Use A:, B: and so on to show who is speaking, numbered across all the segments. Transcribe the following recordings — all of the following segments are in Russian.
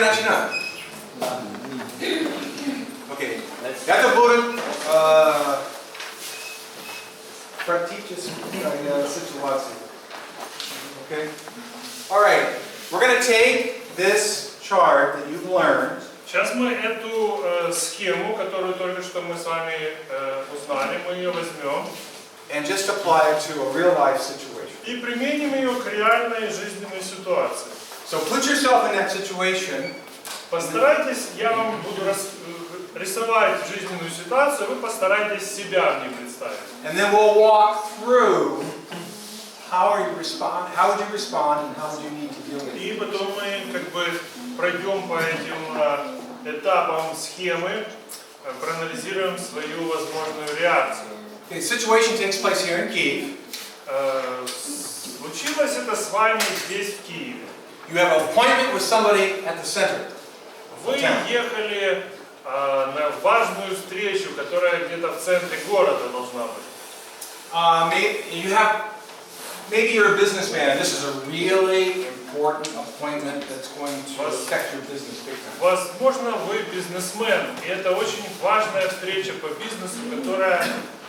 A: начинать. Окей. Это будет практическая ситуация. Okay. All right. We're going to take this chart that you've learned.
B: Сейчас мы эту схему, которую только что мы с вами узнали, мы ее возьмем.
A: And just apply it to a real life situation.
B: И применим ее к реальной жизненной ситуации.
A: So put yourself in that situation.
B: Постарайтесь, я вам буду рисовать жизненную ситуацию, вы постарайтесь себя в ней представить.
A: And then we'll walk through how would you respond, and how would you need to deal with it.
B: И потом мы как бы пройдем по этим этапам схемы, проанализируем свою возможную реакцию.
A: Okay, the situation takes place here in Kyiv.
B: Случилось это с вами здесь, в Киеве.
A: You have an appointment with somebody at the center.
B: Вы ехали на важную встречу, которая где-то в центре города должна быть.
A: Maybe you're a businessman, and this is a really important appointment that's going to affect your business big time.
B: Возможно, вы бизнесмен, и это очень важная встреча по бизнесу,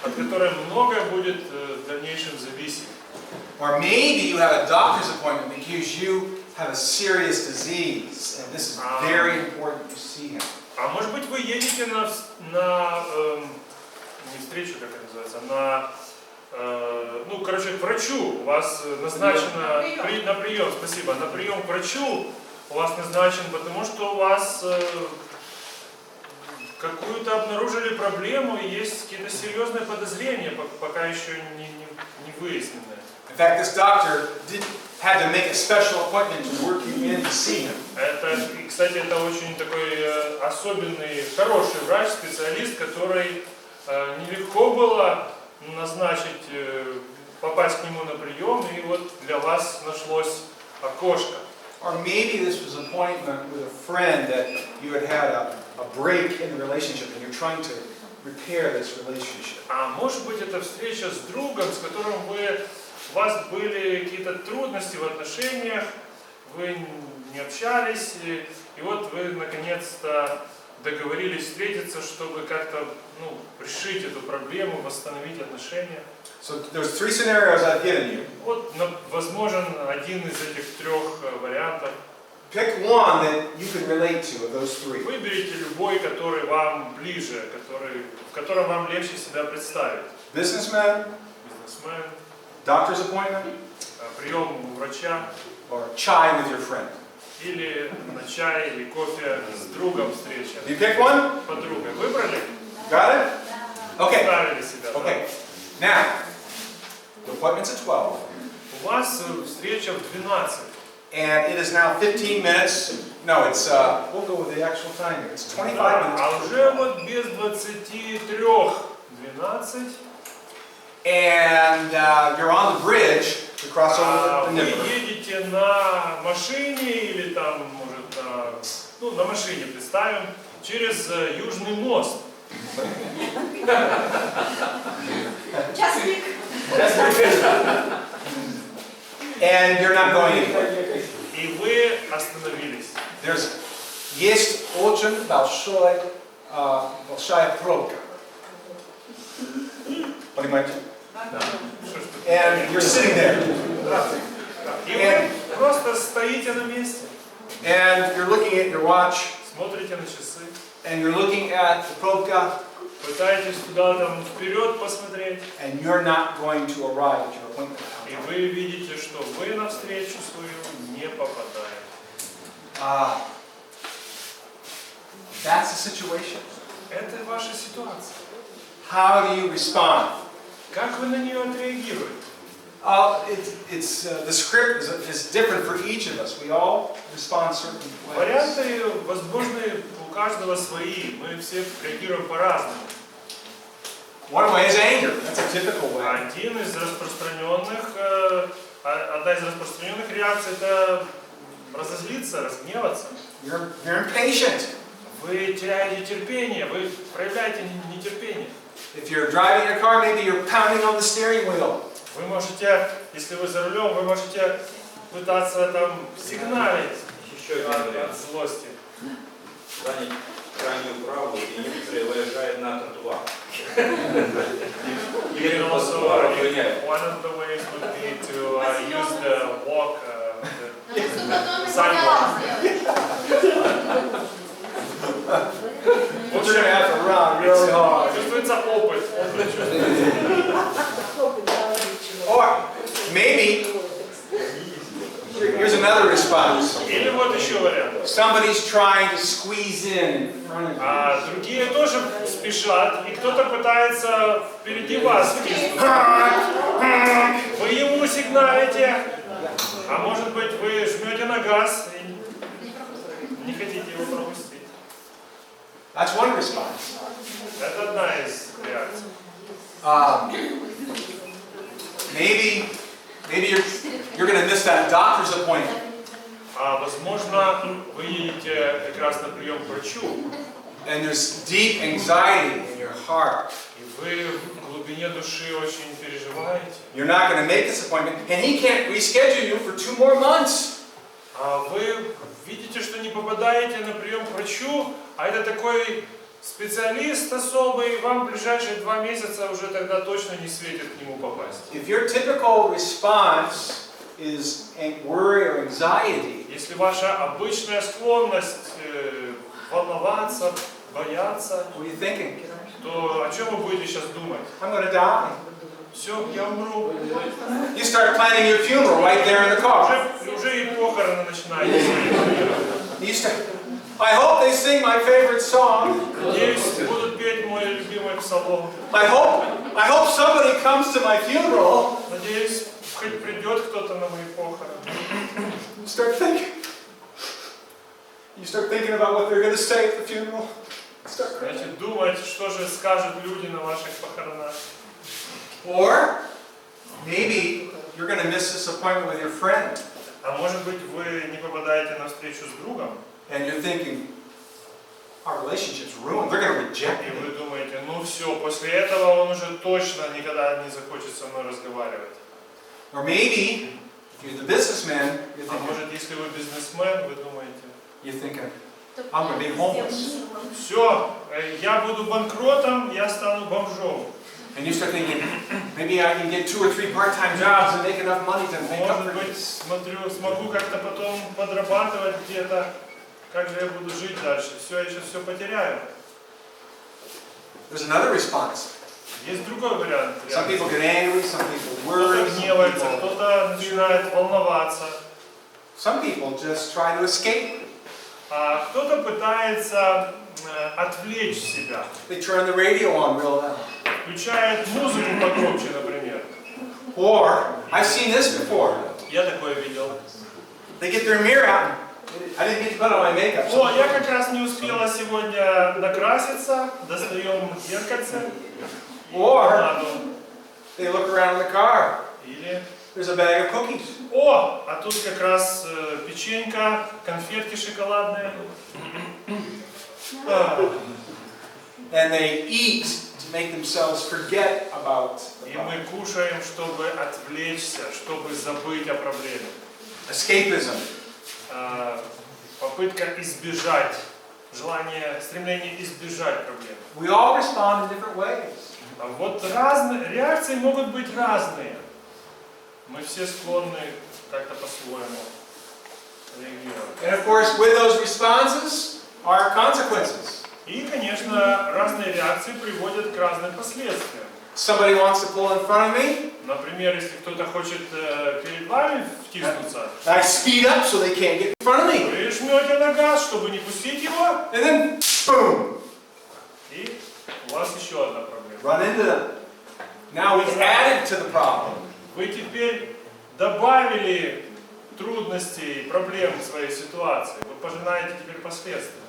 B: от которой многое будет в дальнейшем зависеть.
A: Or maybe you have a doctor's appointment because you have a serious disease, and this is very important to see him.
B: А может быть, вы едете на не встречу, как это называется, к врачу. У вас назначено на прием, спасибо, на прием к врачу у вас назначен, потому что у вас какую-то обнаружили проблему и есть какие-то серьезные подозрения, пока еще не выясненные.
A: In fact, this doctor had to make a special appointment to work you in to see him.
B: Кстати, это очень такой особенный, хороший врач, специалист, который нелегко было назначить, попасть к нему на прием, и вот для вас нашлось окошко.
A: Or maybe this was an appointment with a friend that you had a break in the relationship and you're trying to repair this relationship.
B: А может быть, это встреча с другом, с которым у вас были какие-то трудности в отношениях, вы не общались, и вот вы наконец-то договорились встретиться, чтобы как-то решить эту проблему, восстановить отношения.
A: So there's three scenarios I've given you.
B: Вот возможен один из этих трех вариантов.
A: Pick one that you can relate to of those three.
B: Выберите любой, который вам ближе, в котором вам легче себя представить.
A: Businessman, doctor's appointment,
B: прием у врача,
A: or chai with your friend.
B: Или на чай, или кофе с другом встреча.
A: You pick one?
B: Подругой. Выбрали?
A: Got it? Okay.
B: Представили себя.
A: Okay. Now, the appointment's at 12.
B: У вас встреча в 12.
A: And it is now 15 minutes. No, it's, we'll go with the actual time here. It's 25 minutes.
B: А уже вот без 23, 12.
A: And you're on the bridge to cross over the Dnieper.
B: Вы едете на машине или там, может, на машине, представим, через Южный мост.
A: And you're not going anywhere.
B: И вы остановились.
A: Есть очень большая пробка. Понимаете? And you're sitting there.
B: И вы просто стоите на месте.
A: And you're looking at your watch.
B: Смотрите на часы.
A: And you're looking at the пробка.
B: Пытаетесь туда вперед посмотреть.
A: And you're not going to arrive at your appointment.
B: И вы видите, что вы на встречу свою не попадаете.
A: That's the situation.
B: Это ваша ситуация.
A: How do you respond?
B: Как вы на нее отреагируете?
A: The script is different for each of us. We all respond certain ways.
B: Варианты возможны у каждого свои. Мы все реагируем по-разному.
A: One way is anger. That's a typical way.
B: Одна из распространенных реакций – это разозлиться, разгневаться.
A: You're impatient.
B: Вы теряете терпение, вы проявляете нетерпение.
A: If you're driving your car, maybe you're pounding on the steering wheel.
B: Вы можете, если вы за рулем, вы можете пытаться там сигналить от злости.
C: занять крайнюю правую, и некоторые выезжают на тротуар.
B: Или also, one of the ways would be to use the walk, sidewalk.
A: But you're gonna have to run really hard.
B: Чувствуется опыт.
A: Or maybe, here's another response.
B: Или вот еще вариант.
A: Somebody's trying to squeeze in front of you.
B: А другие тоже спешат, и кто-то пытается впереди вас втиснуть. Вы ему сигналите, а может быть вы жмете на газ и не хотите его пропустить.
A: That's one response.
B: Это одна из реакций.
A: Maybe you're going to miss that doctor's appointment.
B: А возможно, вы едете как раз на прием к врачу,
A: And there's deep anxiety in your heart.
B: и вы в глубине души очень переживаете.
A: You're not going to make this appointment, and he can't reschedule you for 2 more months.
B: А вы видите, что не попадаете на прием к врачу, а это такой специалист особый, вам в ближайшие 2 месяца уже тогда точно не светит к нему попасть.
A: If your typical response is worry or anxiety,
B: Если ваша обычная склонность волноваться, бояться,
A: what are you thinking?
B: то о чем вы будете сейчас думать?
A: I'm going to die.
B: Все, я умру.
A: You start planning your funeral right there in the car.
B: Уже и похороны начинаются.
A: You start, I hope they sing my favorite song.
B: Надеюсь, будут петь мой любимый псалом.
A: I hope somebody comes to my funeral.
B: Надеюсь, хоть придет кто-то на мои похороны.
A: You start thinking about what they're going to say at the funeral. Start crying.
B: Значит, думать, что же скажут люди на ваших похоронах.
A: Or maybe you're going to miss this appointment with your friend.
B: А может быть, вы не попадаете на встречу с другом,
A: And you're thinking, our relationship's ruined. They're going to reject
B: и
A: me.
B: вы думаете, ну все, после этого он уже точно никогда не захочет со мной разговаривать.
A: Or maybe, if you're the businessman, you're
B: А
A: thinking,
B: может, если вы бизнесмен, вы думаете,
A: I'm going to be homeless.
B: все, я буду банкротом, я стану бомжом.
A: And you start thinking, maybe I can get 2 or 3 part-time jobs and make enough money to make up
B: Может
A: for
B: быть,
A: this.
B: смотрю, смогу как-то потом подрабатывать где-то. Как же я буду жить дальше? Все, я сейчас все потеряю.
A: There's another response.
B: Есть другой вариант.
A: Some people get angry, some people worry,
B: Кто-то гневается, кто-то начинает волноваться,
A: some people just try to escape.
B: а кто-то пытается отвлечь себя.
A: They turn the radio on real loud.
B: Включает музыку погромче, например.
A: Or, I've seen this before.
B: Я такое видел.
A: They get their mirror out. I didn't get to put on my makeup.
B: О, я как раз не успела сегодня накраситься. Достаем зеркальце.
A: Or, they look around the car.
B: Или...
A: There's a bag of cookies.
B: О, а тут как раз печенька, конфетки шоколадные.
A: And they eat to make themselves forget about the
B: И мы
A: problem.
B: кушаем, чтобы отвлечься, чтобы забыть о проблеме.
A: Escapism.
B: Попытка избежать, желание, стремление избежать проблемы.
A: We all respond in different ways.
B: А вот разные реакции могут быть разные. Мы все склонны как-то по-своему реагировать.
A: And of course, with those responses are consequences.
B: И, конечно, разные реакции приводят к разным последствиям.
A: Somebody wants to pull in front of me.
B: Например, если кто-то хочет перед вами втиснуться,
A: I speed up so they can't get in front of me.
B: вы жмете на газ, чтобы не пустить его,
A: And then, boom,
B: и у вас еще одна проблема.
A: run into them. Now we've added to the problem.
B: Вы теперь добавили трудностей, проблем в своей ситуации. Вы пожинаете теперь последствия.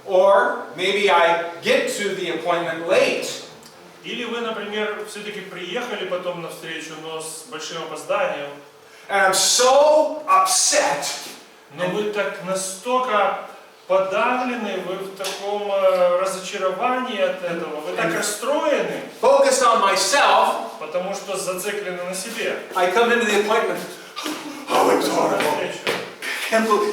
A: Or maybe I get to the appointment late.
B: Или вы, например, все-таки приехали потом на встречу, но с большим опозданием.
A: And I'm so upset.
B: Но вы так настолько подавлены, вы в таком разочаровании от этого, вы так расстроены,
A: Focused on myself.
B: потому что зациклены на себе.
A: I come into the appointment. How
B: На
A: exhausted.
B: встречу.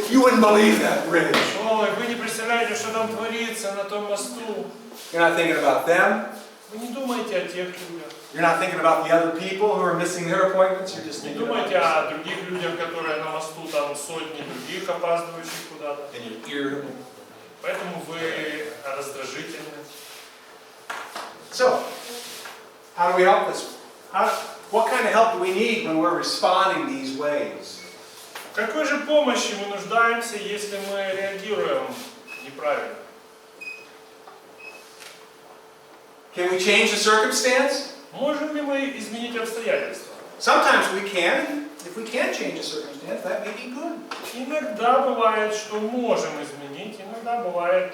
A: you wouldn't believe that bridge.
B: Ой, вы не представляете, что там творится на том мосту.
A: You're not thinking about them.
B: Вы не думаете о тех людях.
A: You're not thinking about the other people who are missing their appointments. You're just
B: Не
A: thinking about
B: думайте
A: yourself.
B: о других людях, которые на мосту, там сотни других опаздывающих куда-то.
A: And you're irritable.
B: Поэтому вы раздражительны.
A: So, how do we help this? What kind of help do we need when we're responding these ways?
B: Какой же помощи мы нуждаемся, если мы реагируем неправильно?
A: Can we change the circumstance?
B: Можем ли мы изменить обстоятельства?
A: Sometimes we can. If we can change a circumstance, that may be good.
B: Иногда бывает, что можем изменить, иногда бывает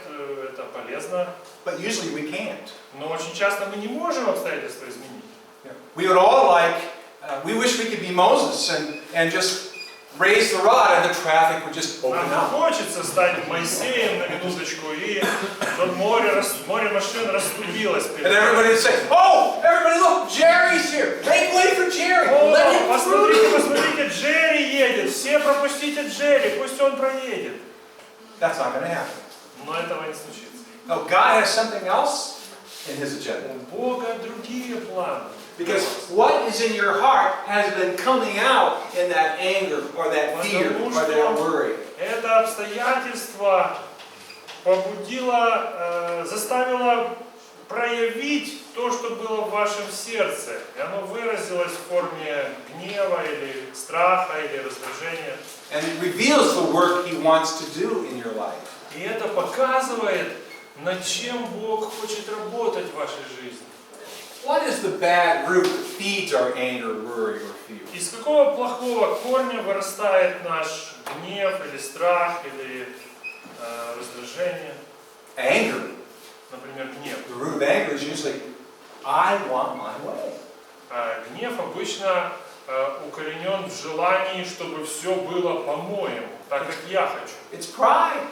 B: это полезно,
A: But usually we can't.
B: но очень часто мы не можем обстоятельства изменить.
A: We would all like, we wish we could be Moses and just raise the rod and the traffic would just open
B: Нам
A: up.
B: хочется стать Моисеем на минуточку, и море машин расступилось
A: And
B: перед
A: everybody would say, oh, everybody look, Jerry's here. Make way for Jerry. Let him
B: посмотрите,
A: through.
B: посмотрите, Джерри едет, все пропустите Джерри, пусть он проедет.
A: That's not going to happen.
B: Но этого не случится.
A: No, God has something else in His agenda.
B: У Бога другие планы.
A: Because what is in your heart has been coming out in that anger or that fear or that worry.
B: Это обстоятельство побудило, заставило проявить то, что было в вашем сердце. И оно выразилось в форме гнева или страха или раздражения.
A: And it reveals the work He wants to do in your life.
B: И это показывает, над чем Бог хочет работать в вашей жизни.
A: What is the bad root that feeds our anger, worry, or fear?
B: Из какого плохого корня вырастает наш гнев или страх или раздражение?
A: Anger.
B: Например, гнев.
A: The root of anger is usually, I want my way.
B: Гнев обычно укоренен в желании, чтобы все было по-моему, так как я хочу.
A: It's pride.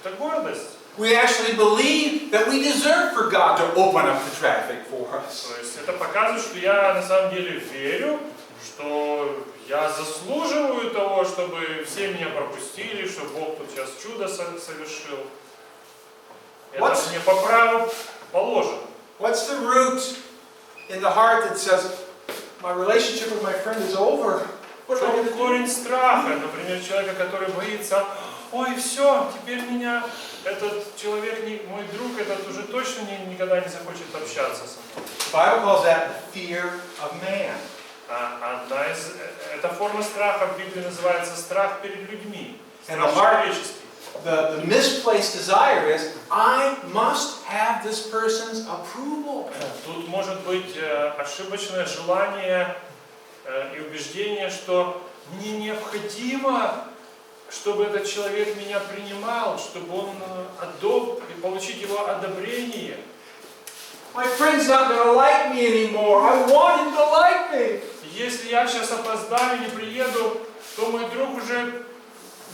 B: Это гордость.
A: We actually believe that we deserve for God to open up the traffic for us.
B: То есть это показывает, что я на самом деле верю, что я заслуживаю того, чтобы все меня пропустили, что Бог тут сейчас чудо совершил. Это мне по праву положено.
A: What's the root in the heart that says, my relationship with my friend is over? What am I going to do?
B: Корень страха, например, человека, который боится, ой, все, теперь меня этот человек, мой друг, этот уже точно никогда не захочет общаться со мной.
A: The Bible calls that the fear of man.
B: Эта форма страха в Библии называется страх перед людьми. Страх человеческий.
A: The misplaced desire is, I must have this person's approval.
B: Тут может быть ошибочное желание и убеждение, что мне необходимо, чтобы этот человек меня принимал, чтобы он получить его одобрение.
A: My friend's not going to like me anymore. I want him to like me.
B: Если я сейчас опоздаю, не приеду, то мой друг уже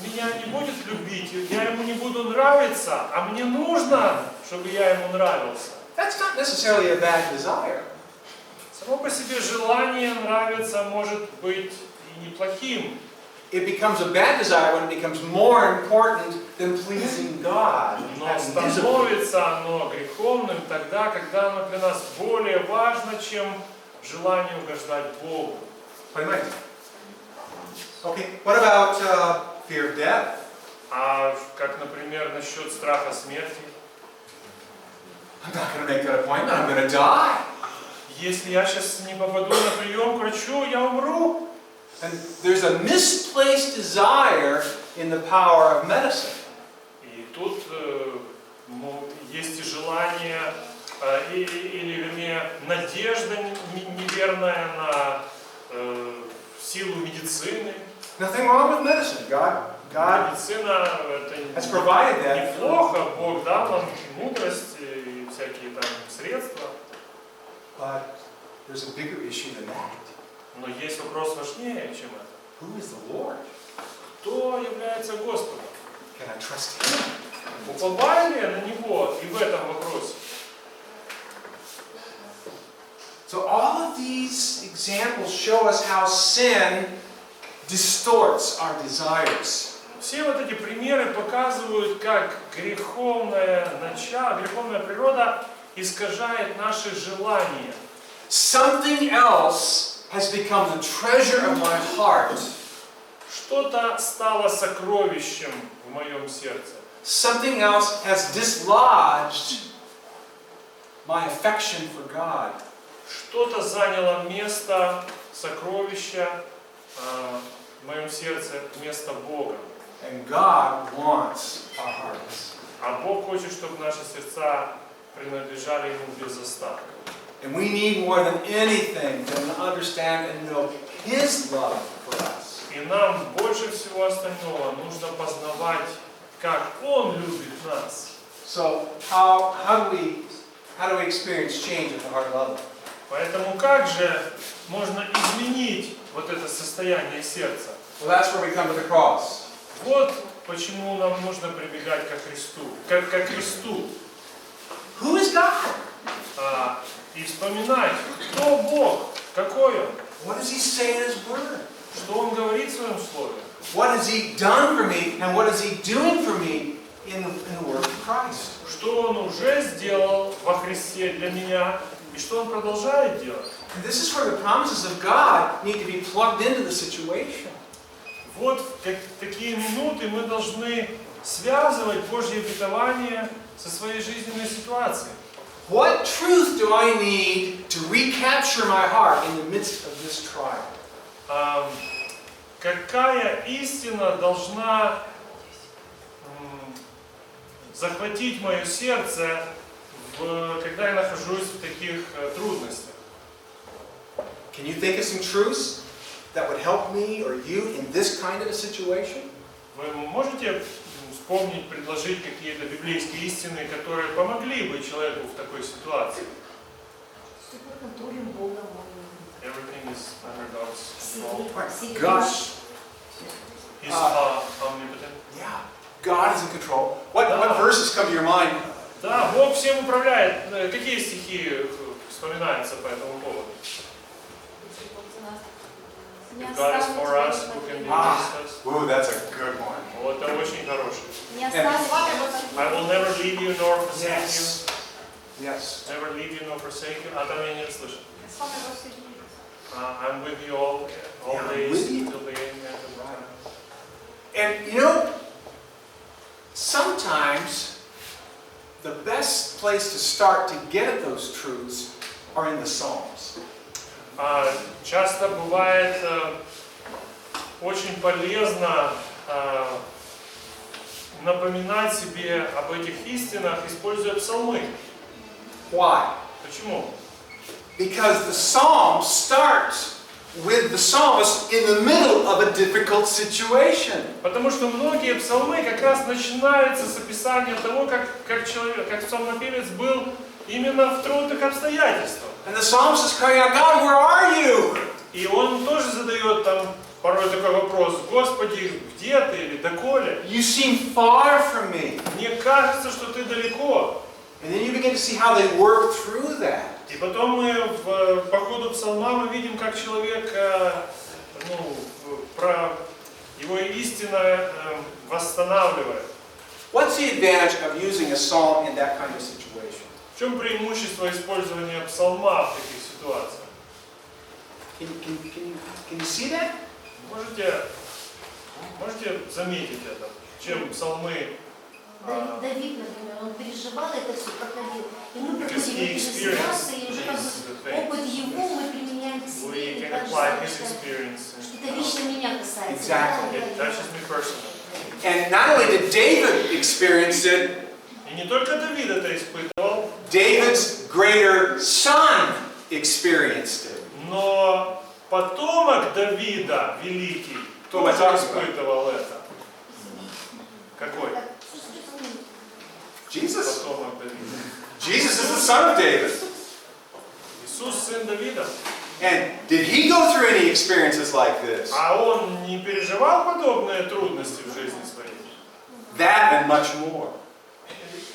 B: меня не будет любить, я ему не буду нравиться, а мне нужно, чтобы я ему нравился.
A: That's not necessarily a bad desire.
B: Само по себе желание нравиться может быть и неплохим.
A: It becomes a bad desire when it becomes more important than pleasing God.
B: Но становится оно греховным тогда, когда оно для нас более важно, чем желание угождать Богу.
A: Понимаете? Okay, what about fear of death?
B: А как, например, насчет страха смерти?
A: I'm not going to make that appointment. I'm going to die.
B: Если я сейчас не попаду на прием к врачу, я умру.
A: And there's a misplaced desire in the power of medicine.
B: И тут есть и желание, или вернее, надежда неверная на силу медицины.
A: Nothing wrong with medicine. God
B: Медицина
A: has
B: это
A: provided that.
B: неплохо, Бог дал нам мудрость и всякие там средства.
A: But there's a bigger issue than that.
B: Но есть вопрос важнее, чем это.
A: Who is the Lord?
B: Кто является Господом?
A: Can I trust Him?
B: Уповали ли на Него и в этом вопросе?
A: So all of these examples show us how sin distorts our desires.
B: все вот эти примеры показывают, как греховная природа искажает наши желания.
A: Something else has become the treasure of my heart.
B: Что-то стало сокровищем в моем сердце.
A: Something else has dislodged my affection for God.
B: Что-то заняло место сокровища в моем сердце, место Бога.
A: And God wants our hearts.
B: А Бог хочет, чтобы наши сердца принадлежали Ему без остатка.
A: And we need more than anything to understand and know His love for us.
B: И нам больше всего остального нужно познавать, как Он любит нас.
A: So how do we experience change at the heart level?
B: Поэтому как же можно изменить вот это состояние сердца?
A: Well, that's where we come to the cross.
B: Вот почему нам нужно прибегать ко Христу, ко Христу.
A: Who is God?
B: И вспоминать, кто Бог, какой Он,
A: What does He say in His Word?
B: что Он говорит в Своем Слове,
A: What has He done for me, and what is He doing for me in the work of Christ?
B: что Он уже сделал во Христе для меня и что Он продолжает делать.
A: And this is where the promises of God need to be plugged into the situation.
B: Вот в такие минуты мы должны связывать Божье обетование со своей жизненной ситуацией.
A: What truth do I need to recapture my heart in the midst of this trial?
B: Какая истина должна захватить мое сердце, когда я нахожусь в таких трудностях?
A: Can you think of some truths that would help me or you in this kind of a situation?
B: Вы можете вспомнить, предложить какие-то библейские истины, которые помогли бы человеку в такой ситуации? Everything is under God's control.
A: God,
B: He's omnipotent.
A: yeah, God is in control. What verses come to your mind?
B: Да, Бог всем управляет. Какие стихи вспоминаются по этому поводу? If God is for us, who can be against us?
A: Ooh, that's a good one.
B: Вот это очень хороший.
D: Не
B: I will never leave you nor forsake
A: Yes. Yes.
B: you. Never leave you nor forsake you. А там я не слышу. I'm with you all
A: Yeah, I'm
B: days
A: with you.
B: until the end of the time.
A: And you know, sometimes the best place to start to get at those truths are in the Psalms.
B: Часто бывает очень полезно напоминать себе об этих истинах, используя псалмы.
A: Why?
B: Почему?
A: Because the Psalms start with the psalmist in the middle of a difficult situation.
B: Потому что многие псалмы как раз начинаются с описания того, как псалмопевец был именно в трудных обстоятельствах.
A: And the psalmist is crying out, God, where are you?
B: И он тоже задает там порой такой вопрос: Господи, где ты или доколе?
A: You seem far from me.
B: Мне кажется, что ты далеко.
A: And then you begin to see how they work through that.
B: И потом мы по ходу псалма мы видим, как человек, его истина восстанавливает.
A: What's the advantage of using a psalm in that kind of situation?
B: В чем преимущество использования псалма в таких ситуациях?
A: Can you see that?
B: Можете заметить это? Чем псалмы?
D: Давид, например, он переживал это все, проходил. И мы проходили эти же ситуации, и уже как бы опыт его мы применяем к себе. И так же самое, что это лично меня касается.
A: Exactly.
B: It touches me personally.
A: And not only did David experience it,
B: И не только Давид это испытывал,
A: David's greater son experienced it.
B: но потомок Давида, великий, тоже испытывал это. Какой?
A: Jesus.
B: Потомок Давида.
A: Jesus is the son of David.
B: Иисус сын Давида.
A: And did he go through any experiences like this?
B: А он не переживал подобные трудности в жизни своей?
A: That and much more.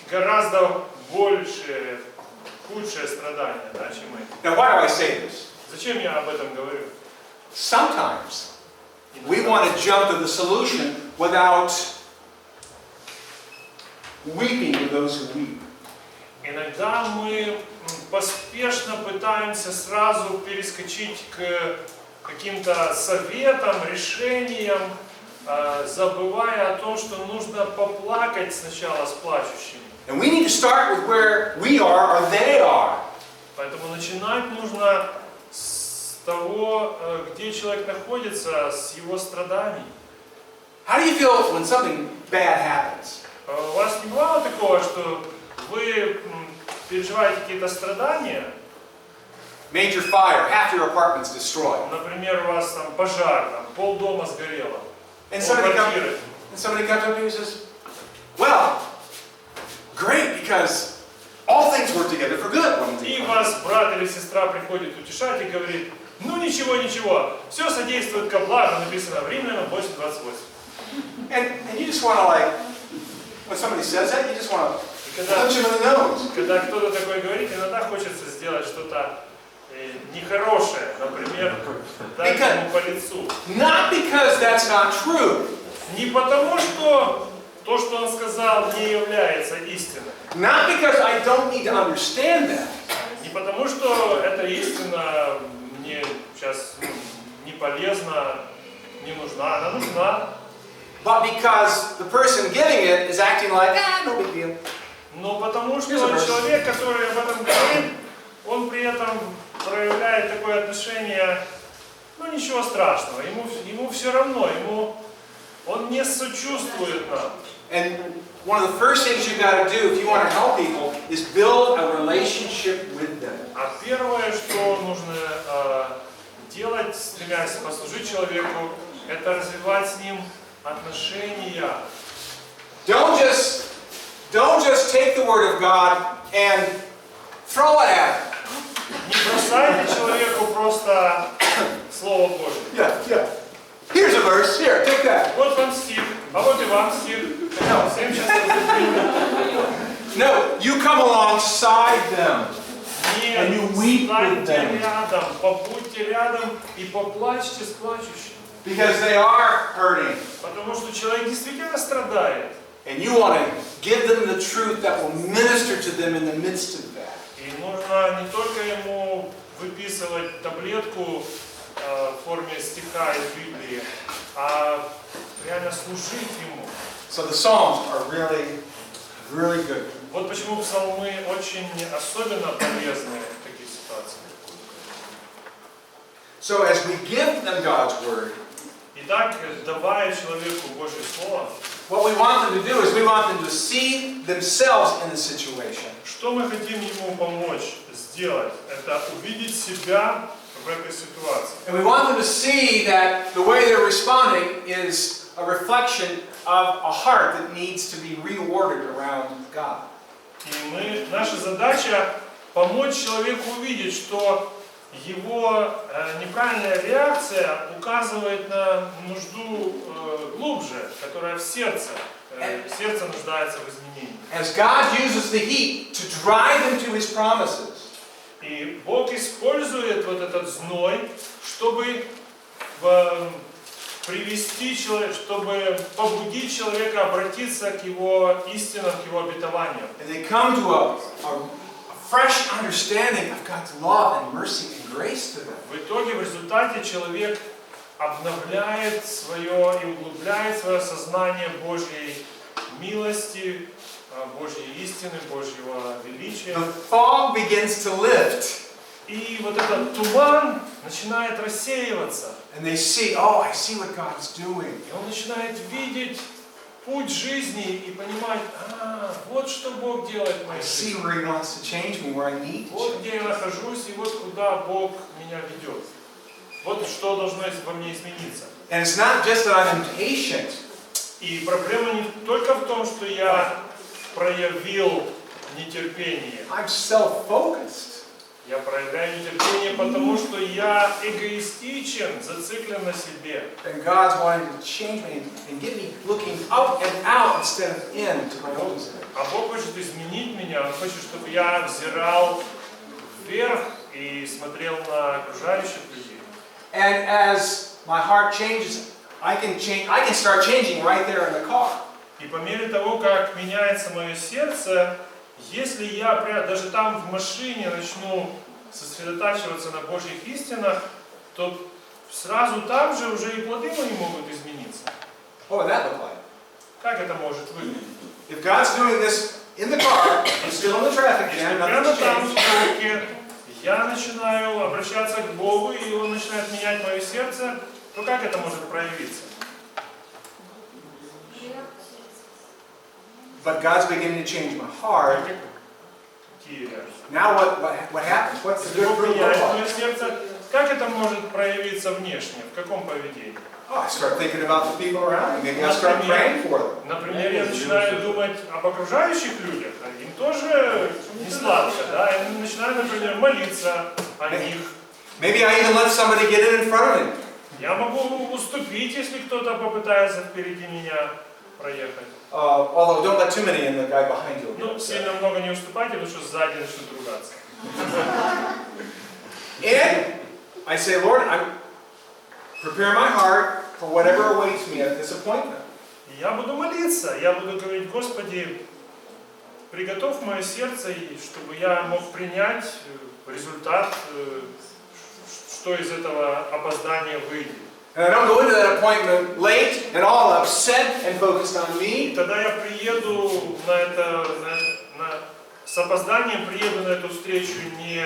B: Гораздо больше, худшее страдание, да, чем эти.
A: Now, why do I say this?
B: Зачем я об этом говорю?
A: Sometimes we want to jump to the solution without weeping with those who weep.
B: Иногда мы поспешно пытаемся сразу перескочить к каким-то советам, решениям, забывая о том, что нужно поплакать сначала с плачущими.
A: And we need to start with where we are or they are.
B: Поэтому начинать нужно с того, где человек находится, с его страданий.
A: How do you feel when something bad happens?
B: У вас не бывало такого, что вы переживаете какие-то страдания?
A: Major fire, half your apartment's destroyed.
B: Например, у вас там пожар, там полдома сгорело.
A: And somebody comes up to you and says, well, great, because all things work together for good.
B: И вас брат или сестра приходит утешать и говорит, ну ничего, ничего, все содействует ко благу, написано в Римлянам 8:28.
A: And you just want to like, when somebody says that, you just want to punch him in the nose.
B: Когда кто-то такое говорит, иногда хочется сделать что-то нехорошее, например, дать ему по лицу.
A: Not because that's not true.
B: Не потому, что то, что он сказал, не является истиной.
A: Not because I don't need to understand that.
B: Не потому, что эта истина мне сейчас не полезна, не нужна, она нужна.
A: But because the person giving it is acting like, no big deal.
B: Но потому что человек, который об этом говорит, он при этом проявляет такое отношение, ну ничего страшного, ему все равно, он не сочувствует нам.
A: And one of the first things you've got to do if you want to help people is build a relationship with them.
B: А первое, что нужно делать, стремясь послужить человеку, это развивать с ним отношения.
A: Don't just take the word of God and throw it at him.
B: Не бросайте человеку просто Слово Божие.
A: Yeah. Here's a verse. Here, take that.
B: Вот вам стих, а вот и вам стих. Всем сейчас
A: No, you come alongside them.
B: Нет,
A: And you weep with
B: станьте
A: them.
B: рядом, побудьте рядом и поплачьте с плачущими.
A: Because they are hurting.
B: Потому что человек действительно страдает.
A: And you want to give them the truth that will minister to them in the midst of that.
B: И нужно не только ему выписывать таблетку в форме стиха из Библии, а реально служить ему.
A: So the Psalms are really, really good.
B: Вот почему псалмы очень особенно полезны в таких ситуациях.
A: So as we give them God's word,
B: Итак, давая человеку Божье Слово,
A: what we want them to do is we want them to see themselves in the situation.
B: что мы хотим ему помочь сделать? Это увидеть себя в этой ситуации.
A: And we want them to see that the way they're responding is a reflection of a heart that needs to be reordered around God.
B: И наша задача помочь человеку увидеть, что его неправильная реакция указывает на нужду глубже, которая в сердце. Сердце нуждается в изменении.
A: As God uses the heat to drive them to His promises,
B: И Бог использует вот этот зной, чтобы привести человека, чтобы побудить человека обратиться к его истинам, к его обетованиям.
A: and they come to a fresh understanding of God's love and mercy and grace to them.
B: В итоге, в результате, человек обновляет свое и углубляет свое сознание Божьей милости, Божьей истины, Божьего величия.
A: The fog begins to lift,
B: И вот этот туман начинает рассеиваться.
A: and they see, oh, I see what God's doing.
B: И он начинает видеть путь жизни и понимать, вот что Бог делает в
A: I
B: моей
A: see
B: жизни.
A: where He wants to change me, where I need to
B: Вот
A: change.
B: где я нахожусь и вот куда Бог меня ведет. Вот что должно во мне измениться.
A: And it's not just that I'm impatient.
B: И проблема не только в том, что я проявил нетерпение.
A: I'm self-focused.
B: Я проявляю нетерпение, потому что я эгоистичен, зациклен на себе.
A: And God's wanting to change me and get me looking up and out instead of in to my own self.
B: А Бог хочет изменить меня, Он хочет, чтобы я взирал вверх и смотрел на окружающих людей.
A: And as my heart changes, I can start changing right there in the car.
B: И по мере того, как меняется мое сердце, если я даже там в машине начну сосредотачиваться на Божьих истинах, то сразу там же уже и плоды мои могут измениться.
A: What would that look like?
B: Как это может выглядеть?
A: If God's doing this in the car, I'm still in the traffic jam,
B: Прямо
A: nothing's
B: там, в
A: changed.
B: руке, я начинаю обращаться к Богу, и Он начинает менять мое сердце, то как это может проявиться?
A: But God's beginning to change my heart.
B: Какие реакции?
A: Now what happens? What's the good
B: Бог
A: fruit look
B: меняет
A: like?
B: мое сердце. Как это может проявиться внешне? В каком поведении?
A: Oh, I start thinking about the people around me. Maybe I start praying for them.
B: Например, я начинаю думать об окружающих людях, а им тоже не сладко, да? Я начинаю, например, молиться о них.
A: Maybe I even let somebody get in front of me.
B: Я могу уступить, если кто-то попытается впереди меня проехать.
A: Although don't let too many in, the guy behind you.
B: Ну, сильно много не уступайте, потому что сзади начнут ругаться.
A: And I say, Lord, I prepare my heart for whatever awaits me at this appointment.
B: И я буду молиться, я буду говорить: Господи, приготовь мое сердце, чтобы я мог принять результат, что из этого опоздания выйдет.
A: And I don't go into that appointment late and all upset and focused on
B: И
A: me.
B: тогда я приеду с опозданием приеду на эту встречу не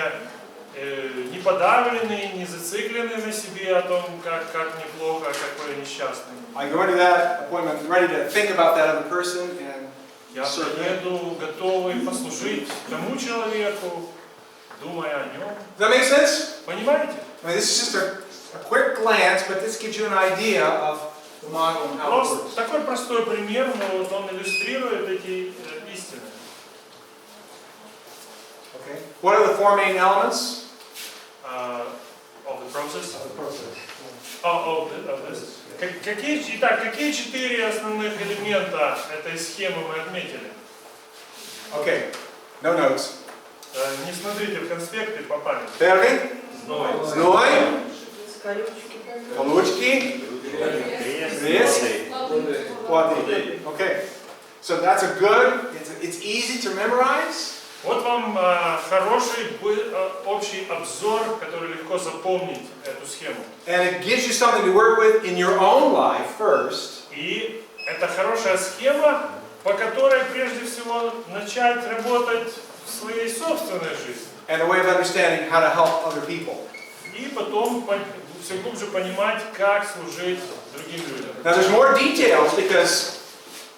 B: подавленный, не зацикленный на себе о том, как неплохо, какой я несчастный.
A: I go into that appointment ready to think about that other person and
B: Я
A: serve them.
B: приеду готовый послужить тому человеку, думая о нем.
A: Does that make sense?
B: Понимаете?
A: I mean, this is just a quick glance, but this gives you an idea of the model and how it
B: Просто
A: works.
B: такой простой пример, но вот он иллюстрирует эти истины.
A: Okay. What are the four main elements
B: Of the process.
A: of the process?
B: Of this. Какие четыре основных элемента этой схемы мы отметили?
A: Okay. No notes.
B: Не смотрите в конспекты по памяти.
A: Первый. Зной. Получки. Крест. Плоды. Okay. So that's a good, it's easy to memorize.
B: Вот вам хороший общий обзор, который легко запомнить эту схему.
A: And it gives you something to work with in your own life first.
B: И это хорошая схема, по которой прежде всего начать работать в своей собственной жизни.
A: And a way of understanding how to help other people.
B: И потом все глубже понимать, как служить другим людям.
A: Now there's more details because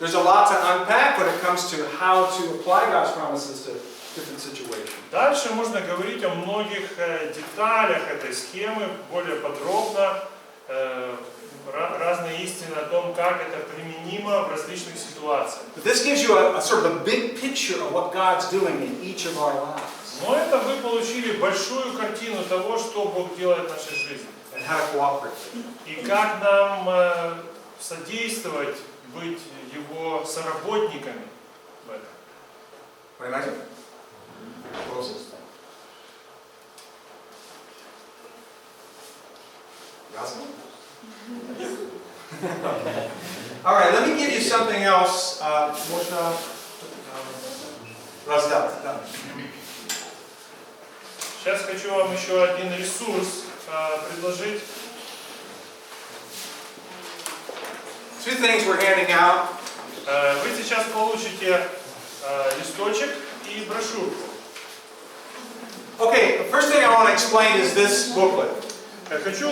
A: there's a lot to unpack when it comes to how to apply God's promises to different situations.
B: Дальше можно говорить о многих деталях этой схемы, более подробно, разные истины о том, как это применимо в различных ситуациях.
A: But this gives you a sort of a big picture of what God's doing in each of our lives.
B: Но это вы получили большую картину того, что Бог делает в нашей жизни.
A: And how to cooperate.
B: И как нам содействовать, быть Его соработниками в этом.
A: Понимаете? Ясно? All right, let me give you something else. Можно раздать. Да.
B: Сейчас хочу вам еще один ресурс предложить.
A: Two things we're handing out.
B: Вы сейчас получите листочек и брошюрку.
A: Okay, the first thing I want to explain is this booklet.
B: Хочу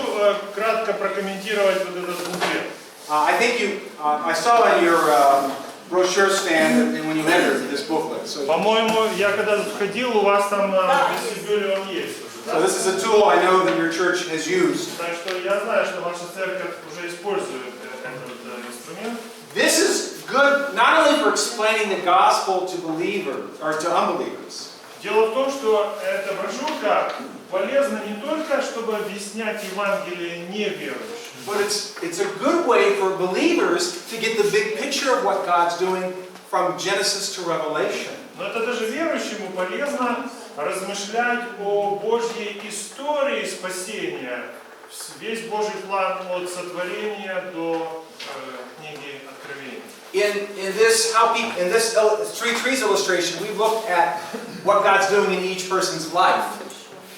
B: кратко прокомментировать вот этот буклет.
A: I think I saw in your brochure stand when you entered this booklet. So
B: По-моему, я когда входил, у вас там на вестибюле он есть.
A: this is a tool I know that your church has used.
B: Так что я знаю, что ваша церковь уже использует этот инструмент.
A: This is good not only for explaining the gospel to believers or to unbelievers.
B: Дело в том, что эта брошюрка полезна не только, чтобы объяснять Евангелие неверующим,
A: But it's a good way for believers to get the big picture of what God's doing from Genesis to Revelation.
B: но это даже верующему полезно размышлять о Божьей истории спасения весь Божий план от сотворения до книги Откровения.
A: In this three trees illustration, we looked at what God's doing in each person's life.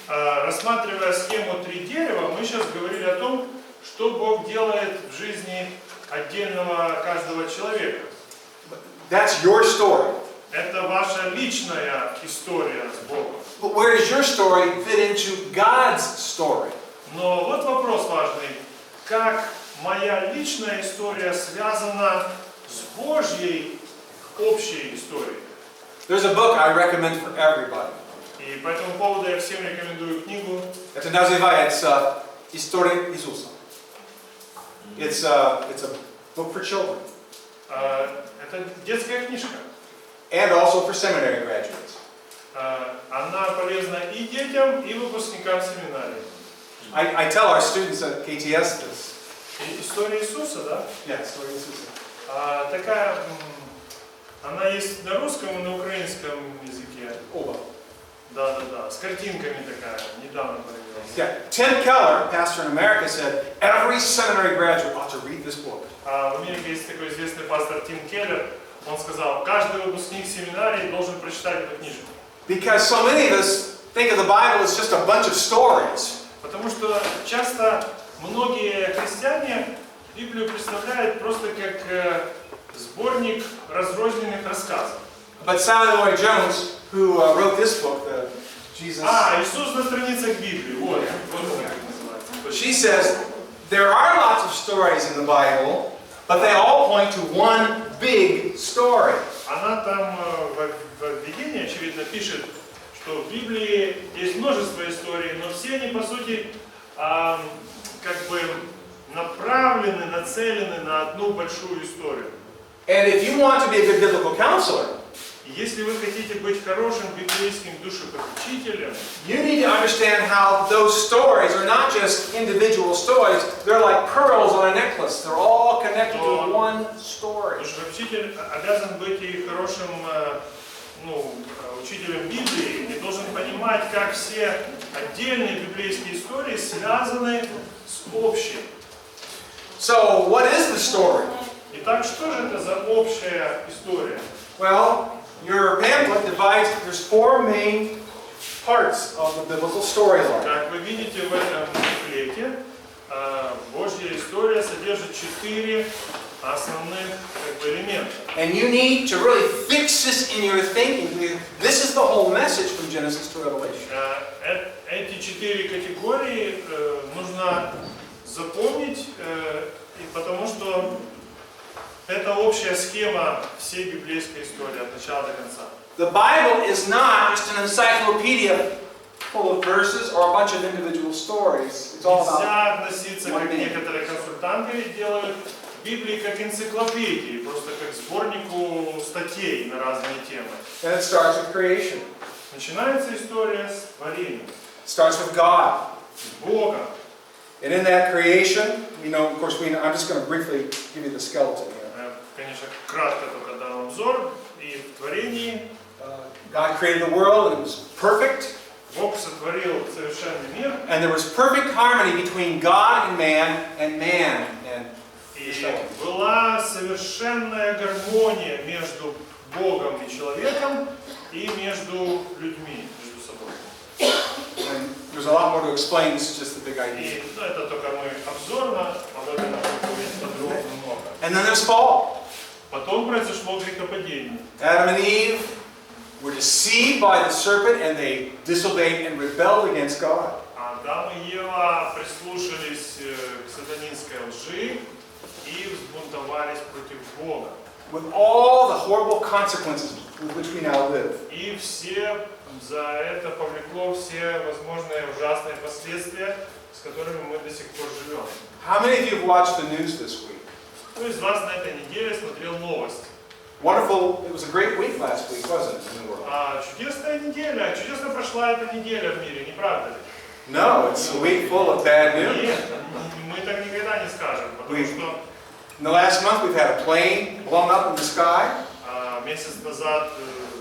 B: Рассматривая схему три дерева, мы сейчас говорили о том, что Бог делает в жизни отдельного каждого человека.
A: That's your story.
B: Это ваша личная история с Богом.
A: But where does your story fit into God's story?
B: Но вот вопрос важный. Как моя личная история связана с Божьей общей историей?
A: There's a book I recommend for everybody.
B: И по этому поводу я всем рекомендую книгу.
A: Это называется «История Иисуса». It's a book for children.
B: Это детская книжка.
A: And also for seminary graduates.
B: Она полезна и детям, и выпускникам семинарии.
A: I tell our students at KTS this.
B: История Иисуса, да?
A: Yeah, История Иисуса.
B: Такая, она есть на русском и на украинском языке.
A: Оба.
B: Да, с картинками такая, недавно появилась.
A: Yeah, Tim Keller, pastor in America, said every seminary graduate ought to read this book.
B: В Америке есть такой известный пастор Тим Келлер. Он сказал, каждый выпускник семинарии должен прочитать эту книжку.
A: Because so many of us think of the Bible as just a bunch of stories.
B: Потому что часто многие христиане Библию представляют просто как сборник разрозненных рассказов.
A: But Sally Lloyd Jones, who wrote this book, Jesus,
B: Иисус на страницах Библии. Вот как называется.
A: she says there are lots of stories in the Bible, but they all point to one big story.
B: Она там в введении, очевидно, пишет, что в Библии есть множество историй, но все они, по сути, как бы направлены, нацелены на одну большую историю.
A: And if you want to be a good biblical counselor,
B: И если вы хотите быть хорошим библейским душепопечителем,
A: you need to understand how those stories are not just individual stories, they're like pearls on a necklace. They're all connected to one story.
B: душепопечитель обязан быть и хорошим учителем Библии и должен понимать, как все отдельные библейские истории связаны с общей.
A: So, what is the story?
B: Итак, что же это за общая история?
A: Well, your pamphlet divides, there's four main parts of the biblical storyline.
B: Как вы видите в этом буклете, Божья история содержит 4 основных элемента.
A: And you need to really fix this in your thinking. This is the whole message from Genesis to Revelation.
B: Эти 4 категории нужно запомнить, потому что это общая схема всей библейской истории от начала до конца.
A: The Bible is not just an encyclopedia full of verses or a bunch of individual stories. It's all
B: Нельзя
A: about
B: относиться, как некоторые консультанты делают, к Библии как энциклопедии, просто как сборнику статей на разные темы.
A: And it starts with creation.
B: Начинается история с творением,
A: It starts with God.
B: с Богом.
A: And in that creation, of course, I'm just going to briefly give you the skeleton here.
B: Конечно, кратко только дам обзор. И в творении
A: God created the world and it was perfect.
B: Бог сотворил совершенный мир.
A: And there was perfect harmony between God and man and
B: И была совершенная гармония между Богом и человеком и между людьми, между собой.
A: And there's a lot more to explain, this is just the big idea.
B: И это только мы обзорно, об этом можно говорить подробно много.
A: And then there's fall.
B: Потом произошло грехопадение.
A: Adam and Eve were deceived by the serpent and they disobeyed and rebelled against God.
B: Адам и Ева прислушались к сатанинской лжи и взбунтовались против Бога.
A: With all the horrible consequences with which we now live.
B: И все за это повлекло все возможные ужасные последствия, с которыми мы до сих пор живем.
A: How many of you have watched the news this week?
B: Кто из вас на этой неделе смотрел новости?
A: Wonderful, it was a great week last week, wasn't it, in the world?
B: Чудесная неделя, чудесно прошла эта неделя в мире, не правда ли?
A: No, it's a week full of bad news.
B: Нет, мы так никогда не скажем, потому что
A: In the last month we've had a plane blown up in the sky.
B: Месяц назад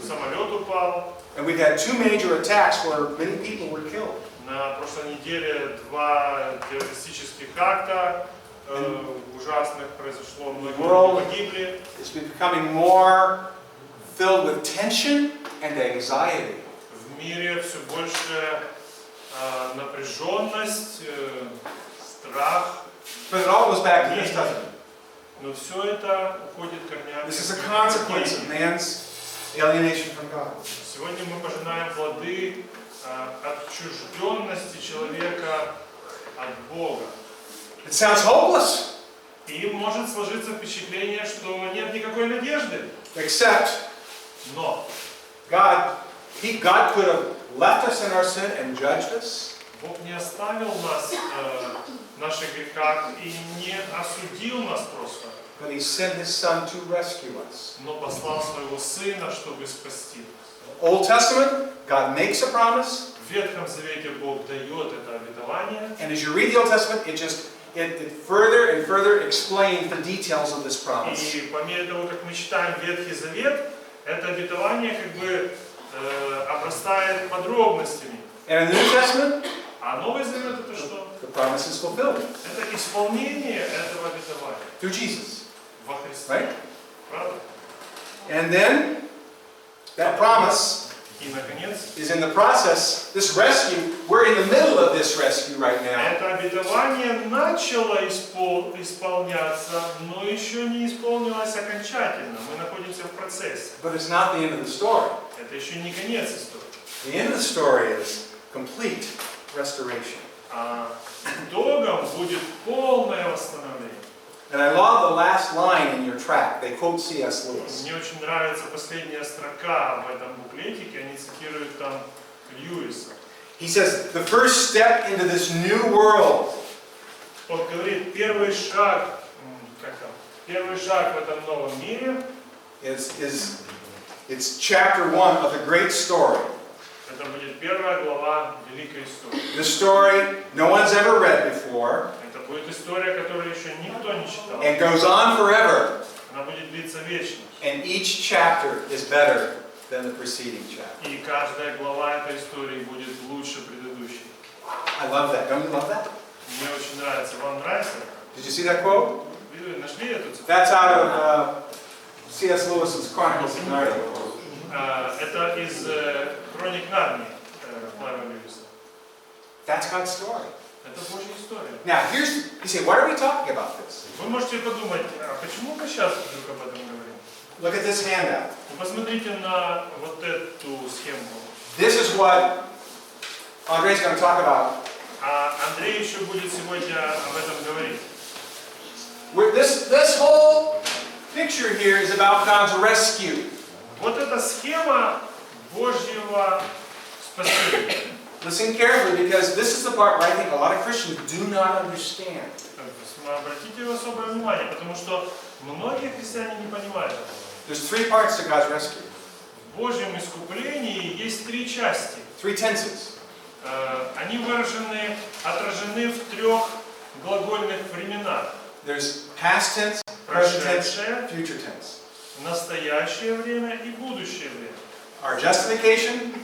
B: самолет упал.
A: And we've had two major attacks where many people were killed.
B: На На прошлой неделе 2 террористических акта ужасных произошло, многие погибли.
A: It's been becoming more filled with tension and anxiety.
B: В мире все больше напряженность, страх.
A: But it all goes back to this, doesn't it?
B: Но все это уходит корнями.
A: This is a consequence of man's alienation from God.
B: Сегодня мы пожинаем плоды отчужденности человека от Бога.
A: It sounds hopeless,
B: И может сложиться впечатление, что нет никакой надежды.
A: except
B: Но
A: God could have left us in our sin and judged us,
B: Бог не оставил нас в наших грехах и не осудил нас просто,
A: but He sent His Son to rescue us.
B: но послал своего Сына, чтобы спасти нас.
A: Old Testament, God makes a promise,
B: В Ветхом Завете Бог дает это обетование,
A: and as you read the Old Testament, it further and further explains the details of this promise.
B: и по мере того, как мы читаем Ветхий Завет, это обетование как бы обрастает подробностями.
A: And in the New Testament,
B: А Новый Завет это что?
A: the promise is fulfilled
B: Это исполнение этого обетования
A: through Jesus,
B: во Христе.
A: right?
B: Правда?
A: And then that promise
B: И, наконец,
A: is in the process, this rescue, we're in the middle of this rescue right now.
B: это обетование начало исполняться, но еще не исполнилось окончательно. Мы находимся в процессе.
A: But it's not the end of the story.
B: Это еще не конец истории.
A: The end of the story is complete restoration.
B: А итогом будет полное восстановление.
A: And I love the last line in your track. They quote C.S. Lewis.
B: Мне очень нравится последняя строка в этом буклетике. Они цитируют там Льюиса.
A: He says, the first step into this new world
B: Он говорит, первый шаг в этом новом мире
A: it's chapter 1 of the great story.
B: это будет первая глава великой истории.
A: The story no one's ever read before
B: Это будет история, которую еще никто не читал.
A: and goes on forever.
B: Она будет длиться вечно.
A: And each chapter is better than the preceding chapter.
B: И каждая глава этой истории будет лучше предыдущей.
A: I love that. Don't you love that?
B: Мне очень нравится. Вам нравится?
A: Did you see that quote?
B: Вы нашли эту цитату?
A: That's out of C.S. Lewis's Chronicles of Narnia.
B: Это из Хроник Нарнии Клайва Льюиса.
A: That's God's story.
B: Это Божья история.
A: Now, you say, why are we talking about this?
B: Вы можете подумать, а почему мы сейчас вдруг об этом говорим?
A: Look at this handout.
B: Вы посмотрите на вот эту схемку.
A: This is what Andre's going to talk about.
B: А Андрей еще будет сегодня об этом говорить.
A: This whole picture here is about God's rescue.
B: Вот эта схема Божьего спасения.
A: Listen carefully, because this is the part where I think a lot of Christians do not understand.
B: Обратите особое внимание, потому что многие христиане не понимают этого.
A: There's 3 parts to God's rescue.
B: В Божьем искуплении есть 3 части.
A: 3 tenses.
B: Они отражены в 3 глагольных временах.
A: There's past tense, present tense,
B: Прошедшее,
A: future tense.
B: настоящее время и будущее время.
A: Our justification,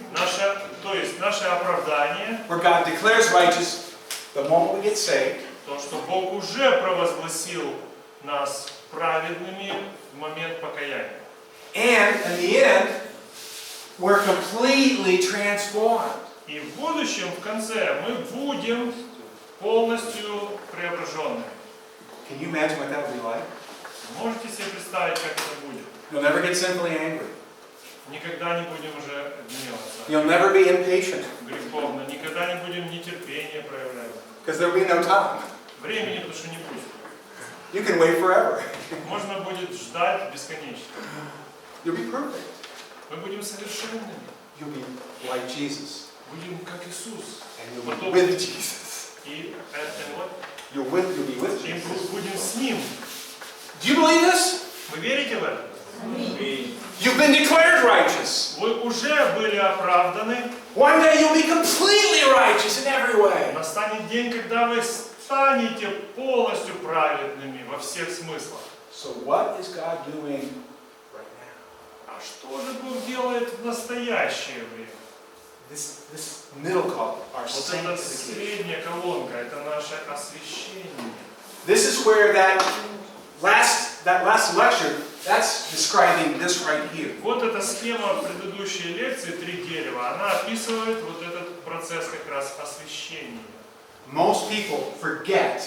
B: То есть наше оправдание,
A: where God declares righteous the moment we get saved.
B: то, что Бог уже провозгласил нас праведными в момент покаяния.
A: And in the end, we're completely transformed.
B: И в будущем, в конце, мы будем полностью преображенными.
A: Can you imagine what that would be like?
B: Можете себе представить, как это будет?
A: You'll never get sinfully angry.
B: Никогда не будем уже гневаться.
A: You'll never be impatient,
B: Греховно. Никогда не будем нетерпение проявлять.
A: because there'll be no time.
B: Времени потому что не будет.
A: You can wait forever.
B: Можно будет ждать бесконечно.
A: You'll be perfect.
B: Мы будем совершенными.
A: You'll be like Jesus.
B: Будем как Иисус.
A: And you'll be with Jesus.
B: И вот,
A: You'll be with
B: и
A: Jesus.
B: будем с Ним.
A: Do you believe this?
B: Вы верите в это?
A: You've been declared righteous.
B: Вы уже были оправданы.
A: One day you'll be completely righteous in every way.
B: Настанет день, когда вы станете полностью праведными во всех смыслах.
A: So what is God doing right now?
B: А что же Бог делает в настоящее время?
A: this middle column, our
B: Вот эта
A: sanctification.
B: средняя колонка, это наше освящение.
A: This is where that last lecture, that's describing this right here.
B: Вот эта схема предыдущей лекции «Три дерева», она описывает вот этот процесс как раз освящения.
A: Most people forget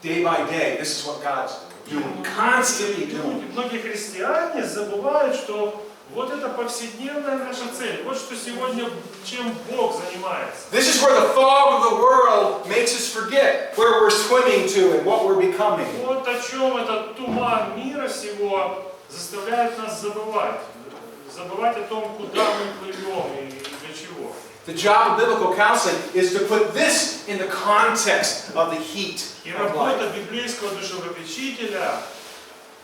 A: day by day, this is what God's doing, constantly doing.
B: Многие христиане забывают, что вот это повседневная наша цель. Вот что сегодня, чем Бог занимается.
A: This is where the fog of the world makes us forget where we're swimming to and what we're becoming.
B: Вот о чем этот туман мира всего заставляет нас забывать. Забывать о том, куда мы плывем и для чего.
A: The job of biblical counseling is to put this in the context of the heat
B: И
A: of life.
B: работа библейского душевопечителя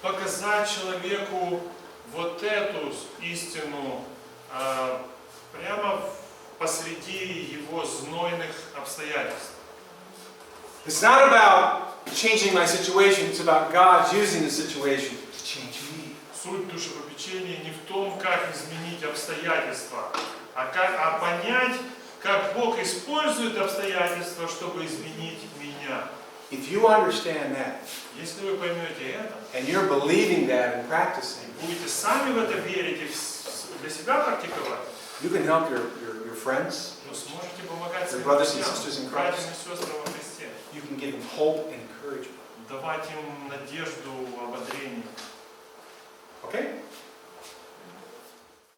B: показать человеку вот эту истину прямо посреди его знойных обстоятельств.
A: It's not about changing my situation, it's about God using the situation to change me.
B: Суть душепопечения не в том, как изменить обстоятельства, а понять, как Бог использует обстоятельства, чтобы изменить меня.
A: If you understand that,
B: Если вы поймете это,
A: and you're believing that and practicing,
B: будете сами в это верить и для себя практиковать,
A: you can help your friends,
B: вы сможете помогать
A: your
B: своим
A: brothers and
B: друзьям,
A: sisters in
B: братьям
A: Christ.
B: и сестрам во Христе,
A: You can give them hope and encouragement.
B: давать им надежду, ободрение.
A: Okay?